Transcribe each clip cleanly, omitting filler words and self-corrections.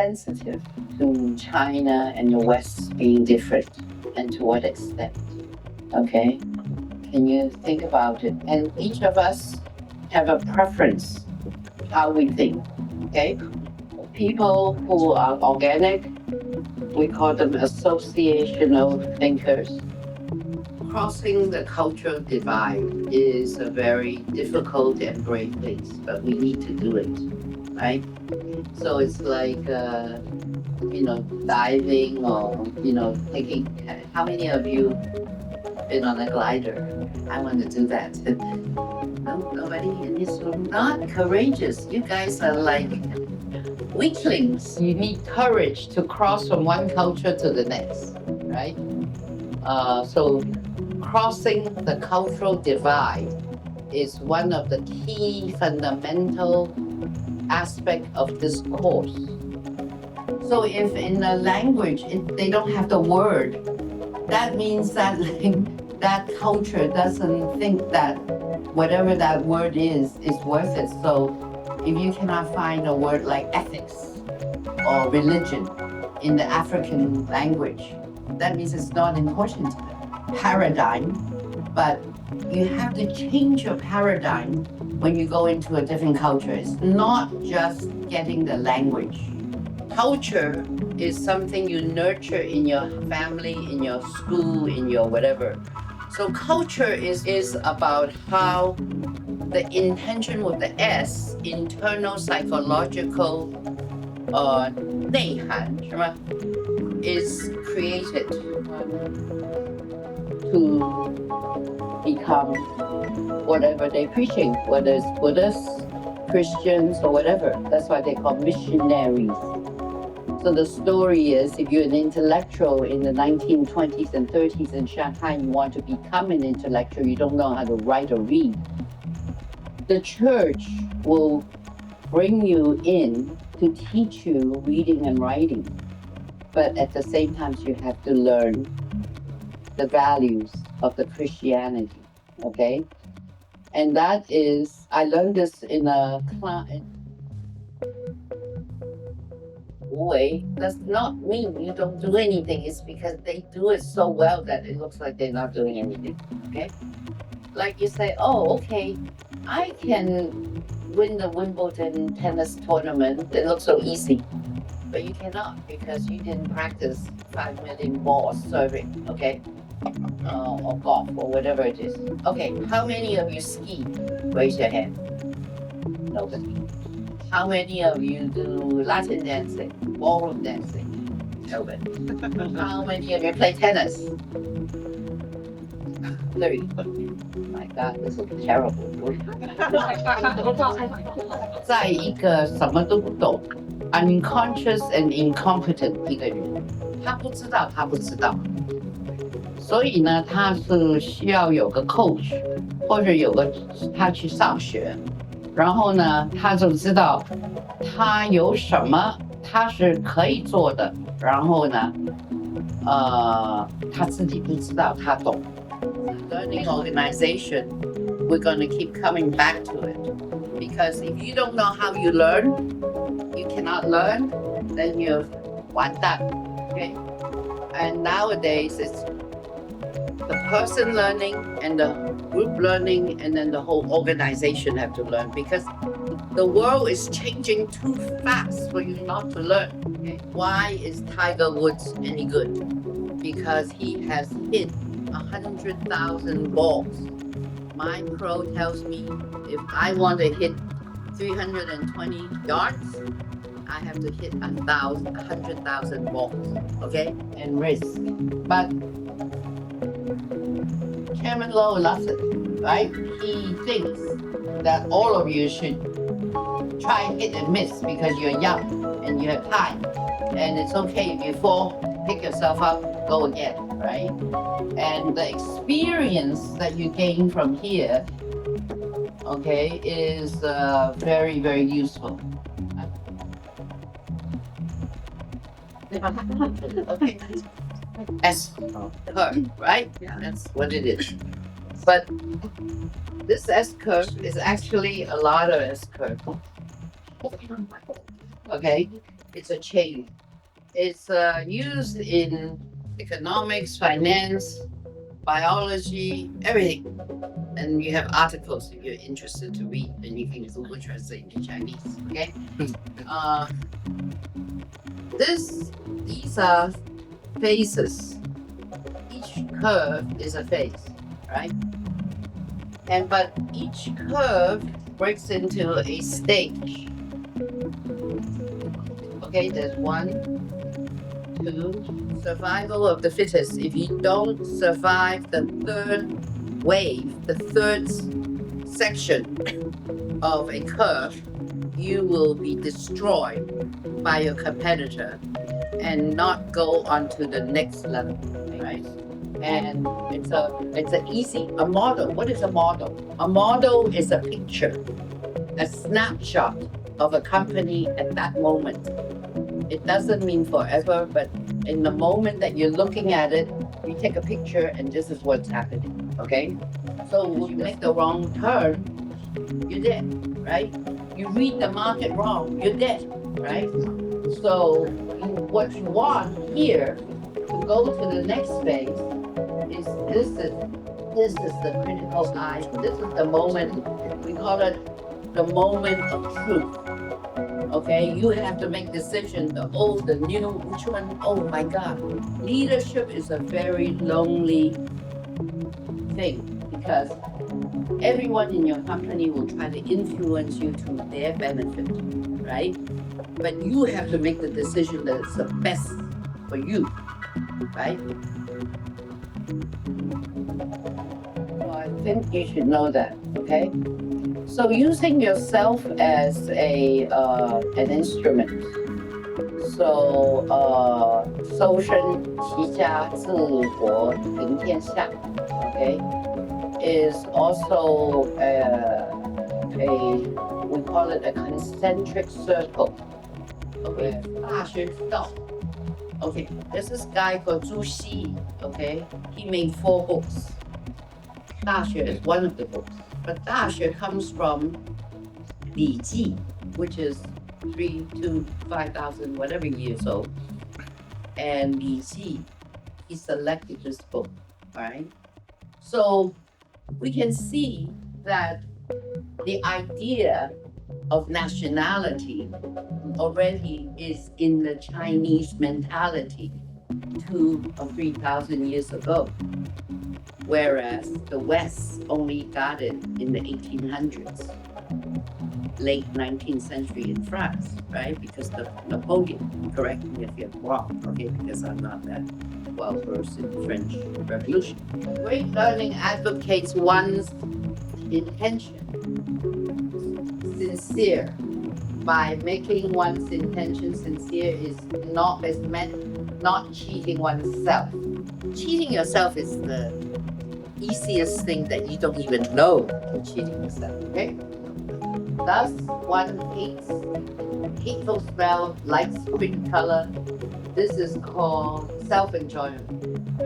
sensitive to China and the West being different, and to what extent? Okay, can you think about it? And each of us have a preference how we think. Okay, people who are organic, we call them associational thinkers. Crossing the cultural divide is a very difficult and brave thing, but we need to do it, right? So it's like, diving or, taking. How many of you been on a glider? I want to do that. No, nobody in this room. Not courageous. You guys are like weaklings. You need courage to cross from one culture to the next, right? So crossing the cultural divide is one of the key fundamental aspect of this course. So if in a language they don't have the word, that means that that culture doesn't think that whatever that word is worth it. So if you cannot find a word like ethics or religion in the African language, that means it's not important to them. Paradigm, but you have to change your paradigm when you go into a different culture. It's not just getting the language. Culture is something you nurture in your family, in your school, in your whatever. So culture is about how the intention with the S, internal psychological 内涵是吗? Is created to become whatever they're preaching, whether it's Buddhists, Christians, or whatever. That's why they call missionaries. So the story is, if you're an intellectual in the 1920s and 30s in Shanghai, you want to become an intellectual, you don't know how to write or read. The church will bring you in to teach you reading and writing. But at the same time, you have to learn the values of the Christianity, okay? And that is, I learned this in a class. Way does not mean you don't do anything. It's because they do it so well that it looks like they're not doing anything, okay? Like you say, oh, okay, I can win the Wimbledon tennis tournament. It looks so easy. But you cannot because you didn't practice 5 million balls serving, okay? Or golf or whatever it is. Okay, how many of you ski? Raise your hand. Nobody. How many of you do Latin dancing, ballroom dancing? Nobody. How many of you play tennis? 3. My God, this is terrible. 在一个什么都不懂 unconscious and incompetent 一个人，他不知道，所以呢，他是需要有个 coach， 或者有个他去上学，然后呢，他就知道他有什么他是可以做的，然后呢，他自己不知道，他懂。Learning organization, we're going to keep coming back to it. Because if you don't know how you learn, you cannot learn, then you're 完蛋, okay? And nowadays, it's the person learning and the group learning and then the whole organization have to learn because the world is changing too fast for you not to learn. Okay? Why is Tiger Woods any good? Because he has hit 100,000 balls. My pro tells me if I want to hit 320 yards, I have to hit 100,000 balls, okay? And risk. But Chairman Low loves it, right? He thinks that all of you should try hit and miss because you're young and you have time. And it's okay if you fall, pick yourself up, go again, right? And the experience that you gain from here, okay, is very, very useful. Okay. S curve, right? Yeah, that's what it is. But this S curve is actually a lot of S curve. Okay, It's a chain. It's used in economics, finance, biology, everything. And you have articles if you're interested to read, and you can Google translate into Chinese. Okay. uh, these are phases. Each curve is a phase, right? But each curve breaks into a stage. Okay, there's one, two, survival of the fittest. If you don't survive the third wave, the third section of a curve, you will be destroyed by your competitor and not go on to the next level, right? And it's a model. What is a model? A model is a picture, a snapshot of a company at that moment. It doesn't mean forever, but in the moment that you're looking at it, you take a picture and this is what's happening. Okay? So if you make the wrong turn, you're dead, right? You read the market wrong, you're dead, right? So what you want here to go to the next phase is this is the critical eye. This is the moment, we call it the moment of truth. Okay, you have to make decisions, the old, the new, which one? Oh my God. Leadership is a very lonely thing because everyone in your company will try to influence you to their benefit, right? But you have to make the decision that it's the best for you, right? So I think you should know that, okay? So using yourself as an instrument. So 修身齐家治国平天下 okay, is also we call it a concentric circle. Okay, 大学之道. Okay, there's this guy called Zhu Xi. Okay, he made 4 books. 大学 is one of the books, but 大学 comes from 礼记, which is 3 to 5,000 whatever years old. And 礼记, he selected this book, right? So we can see that the idea of nationality already is in the Chinese mentality 2 or 3,000 years ago, whereas the West only got it in the 1800s, late 19th century in France, right? Because of Napoleon. Correct me if I'm wrong, okay? Because I'm not that well versed in the French Revolution. Great learning advocates one's intention sincere. By making one's intention sincere is meant not cheating oneself. Cheating yourself is the easiest thing that you don't even know you're cheating yourself, okay? Thus, one hates hateful smell, likes green color. This is called self-enjoyment.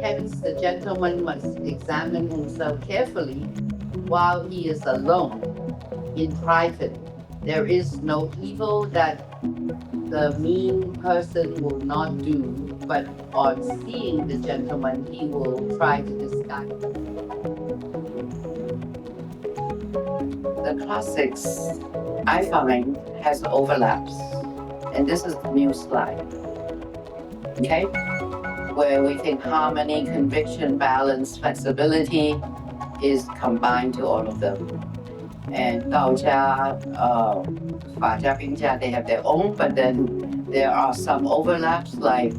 Hence, the gentleman must examine himself carefully while he is alone, in private. There is no evil that the mean person will not do, but on seeing the gentleman, he will try to disguise. The classics, I find, has overlaps. And this is the new slide. Okay? Where we think harmony, conviction, balance, flexibility is combined to all of them. And 道家, 法家, 兵家, they have their own, but then there are some overlaps, like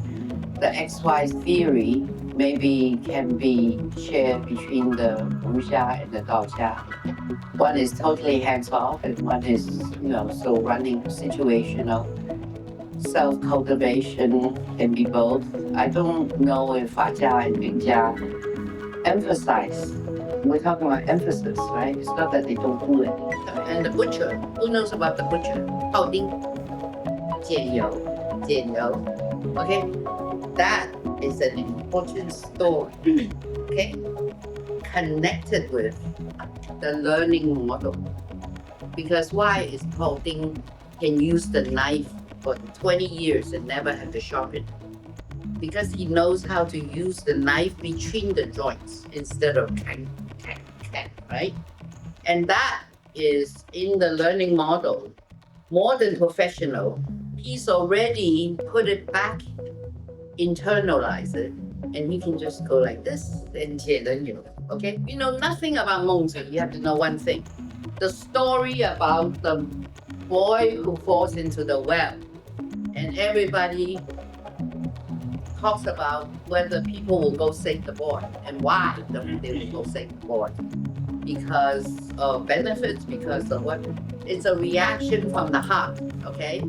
the XY theory maybe can be shared between the Wuxia and the Daojia. One is totally hands-off, and one is, still running situational. Self-cultivation can be both. I don't know if Fajia and Bingjia emphasize. We're talking about emphasis, right? It's not that they don't do it. And the butcher, who knows about the butcher? 泡丁, 煎油, okay? That is an important story, okay? Connected with the learning model. Because why is Paul Ding can use the knife for 20 years and never had to sharpen it because he knows how to use the knife between the joints instead of right? And that is in the learning model, more than professional. He's already put it back, internalize it, and he can just go like this and okay? You know nothing about Mengzi, you have to know one thing. The story about the boy who falls into the well, and everybody talks about whether people will go save the boy and why they will go save the boy. Because of benefits, because of what? It's a reaction from the heart, okay?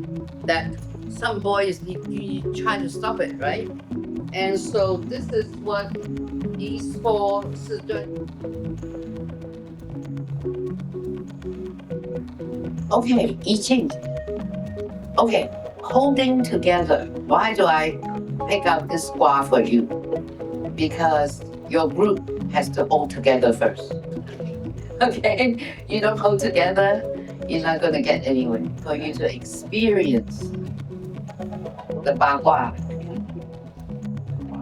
That some boys, you try to stop it, right? And so this is what these four sisters. Okay, eating. Okay, holding together. Why do I pick up this squad for you? Because your group has to hold together first. Okay, you don't hold together, you're not going to get anywhere. For you to experience the Bagua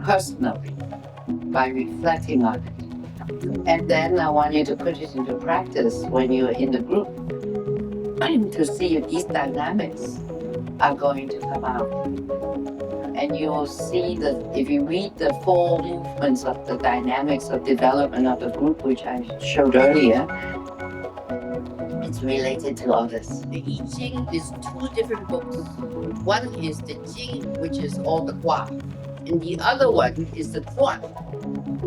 personally by reflecting on it. And then I want you to put it into practice when you're in the group to see if these dynamics are going to come out. And you will see that if you read the four movements of the dynamics of development of the group, which I showed earlier, it's related to all this. The I Ching is two different books. One is the Jing, which is all the Gua, and the other one is the Zhuan.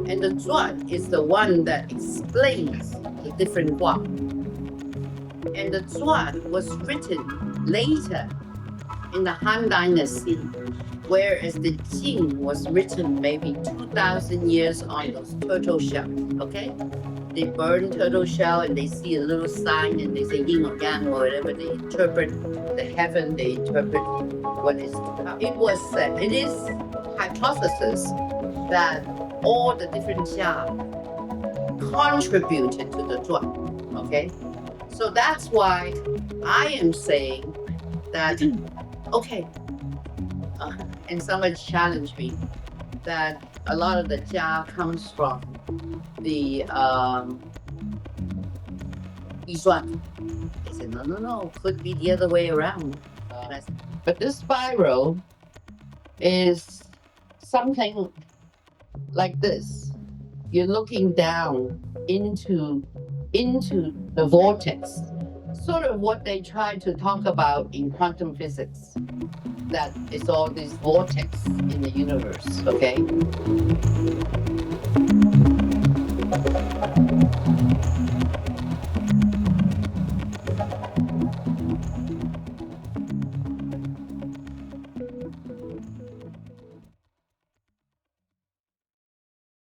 And the Zhuan is the one that explains the different Gua. And the Zhuan was written later in the Han Dynasty, whereas the Jing was written maybe 2,000 years on those turtle shells, okay? They burn turtle shell and they see a little sign and they say yin or yang or whatever. They interpret the heaven, they interpret what is to come. It is hypothesis that all the different Jia contributed to the Zhuan, okay? So that's why I am saying that, okay, and somebody challenged me that a lot of the Jia comes from the Yizhuan. They said, no, could be the other way around. And I said, but this spiral is something like this. You're looking down into the vortex, sort of what they try to talk about in quantum physics. That it's all this vortex in the universe, okay?